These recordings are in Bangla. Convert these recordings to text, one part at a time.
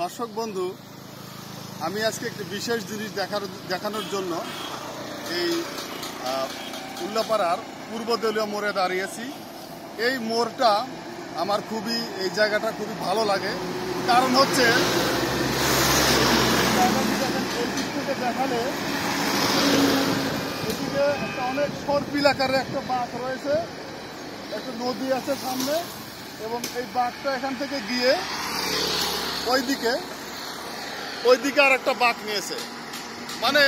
দর্শক বন্ধু, আমি আজকে একটি বিশেষ জিনিস দেখানোর জন্য এই উল্লাপাড়ার পূর্বদলীয় মোড়ে দাঁড়িয়েছি। এই মোড়টা আমার এই জায়গাটা খুবই ভালো লাগে। কারণ হচ্ছে দেখালে এদিকে একটা অনেক সর্পিল আকারের একটা বাঁক রয়েছে, একটা নদী আছে সামনে, এবং এই বাঁকটা এখান থেকে গিয়ে ওইদিকে আর একটা বাঁক নিয়েছে। মানে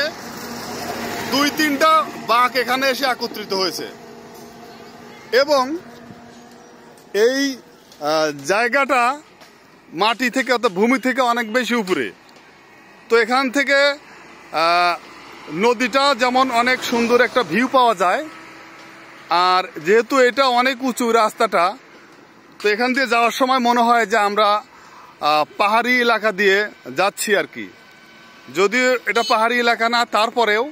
2-3টা বাঁক এখানে এসে একত্রিত হয়েছে, এবং এই জায়গাটা মাটি থেকে অর্থাৎ ভূমি থেকে অনেক বেশি উপরে। তো এখান থেকে নদীটা যেমন অনেক সুন্দর একটা ভিউ পাওয়া যায়, আর যেহেতু এটা অনেক উঁচু রাস্তাটা, তো এখান দিয়ে যাওয়ার সময় মনে হয় যে আমরা পাহাড়ি এলাকা দিয়ে যাচ্ছি আর কি। যদিও এটা পাহাড়ি এলাকা না, তারপরেও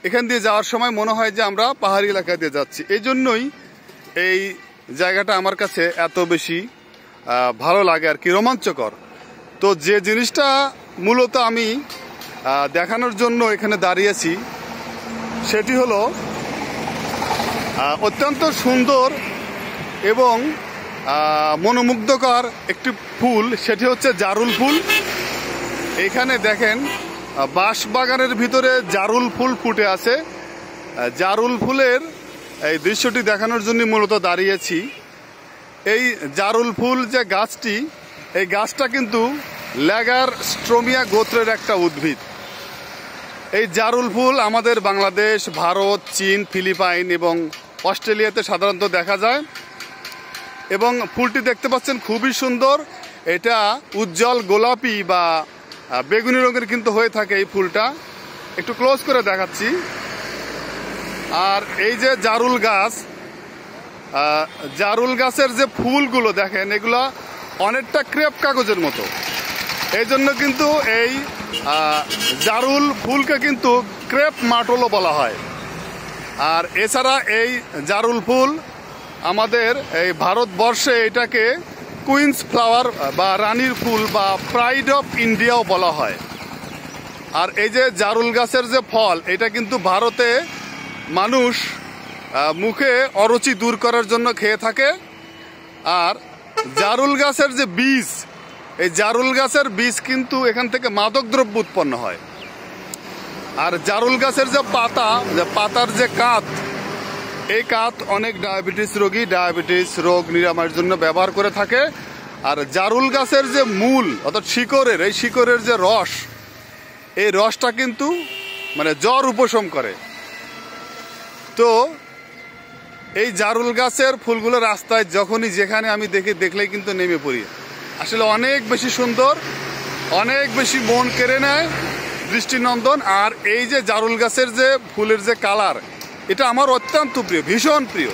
এখান দিয়ে যাওয়ার সময় মনে হয় যে আমরা পাহাড়ি এলাকা দিয়ে যাচ্ছি। এই জন্যই এই জায়গাটা আমার কাছে এত বেশি ভালো লাগে আর কি, রোমাঞ্চকর। তো যে জিনিসটা মূলত আমি দেখানোর জন্য এখানে দাঁড়িয়েছি সেটি হলো অত্যন্ত সুন্দর এবং মনোমুগ্ধকর একটি ফুল, সেটি হচ্ছে জারুল ফুল। এখানে দেখেন বাঁশবাগানের ভিতরে জারুল ফুল ফুটে আছে। জারুল ফুলের এই দৃশ্যটি দেখানোর জন্য মূলত দাঁড়িয়েছি। এই জারুল ফুল যে গাছটি, এই গাছটা কিন্তু ল্যাগার স্ট্রোমিয়া গোত্রের একটা উদ্ভিদ। এই জারুল ফুল আমাদের বাংলাদেশ, ভারত, চীন, ফিলিপাইন এবং অস্ট্রেলিয়াতে সাধারণত দেখা যায়, এবং ফুলটি দেখতে পাচ্ছেন খুবই সুন্দর। এটা উজ্জ্বল গোলাপি বা বেগুনি রঙের কিন্তু হয়ে থাকে এই ফুলটা। একটু ক্লোজ করে দেখাচ্ছি। আর এই যে জারুল গাছ, জারুল গাছের যে ফুলগুলো দেখেন, এগুলো অনেকটা ক্রেপ কাগজের মতো। এই জন্য কিন্তু এই জারুল ফুলকে কিন্তু ক্রেপ মাটলও বলা হয়। আর এছাড়া এই জারুল ফুল আমাদের এই ভারতবর্ষে এটাকে কুইন্স ফ্লাওয়ার বা রানীর ফুল বা প্রাইড অফ ইন্ডিয়াও বলা হয়। আর এই যে জারুল গাছের যে ফল, এটা কিন্তু ভারতে মানুষ মুখে অরুচি দূর করার জন্য খেয়ে থাকে। আর জারুল গাছের যে বীজ, এই জারুল গাছের বীজ কিন্তু এখান থেকে মাদকদ্রব্য উৎপন্ন হয়। আর জারুল গাছের যে পাতার যে কাঠ, এই কাঠ অনেক ডায়াবেটিস ডায়াবেটিস রোগ নিরাময়ের জন্য ব্যবহার করে থাকে। আর জারুল গাছের যে মূল অর্থাৎ এই শিকড়ের যে রস, এই রসটা কিন্তু মানে জ্বর উপশম করে। তো এই জারুল গাছের ফুলগুলো রাস্তায় যখনই যেখানে আমি দেখলেই কিন্তু নেমে পড়ি। আসলে অনেক বেশি সুন্দর, অনেক বেশি মন কেড়ে নেয়, দৃষ্টিনন্দন। আর এই যে জারুল গাছের যে ফুলের যে কালার, এটা আমার অত্যন্ত প্রিয়, ভীষণ প্রিয়।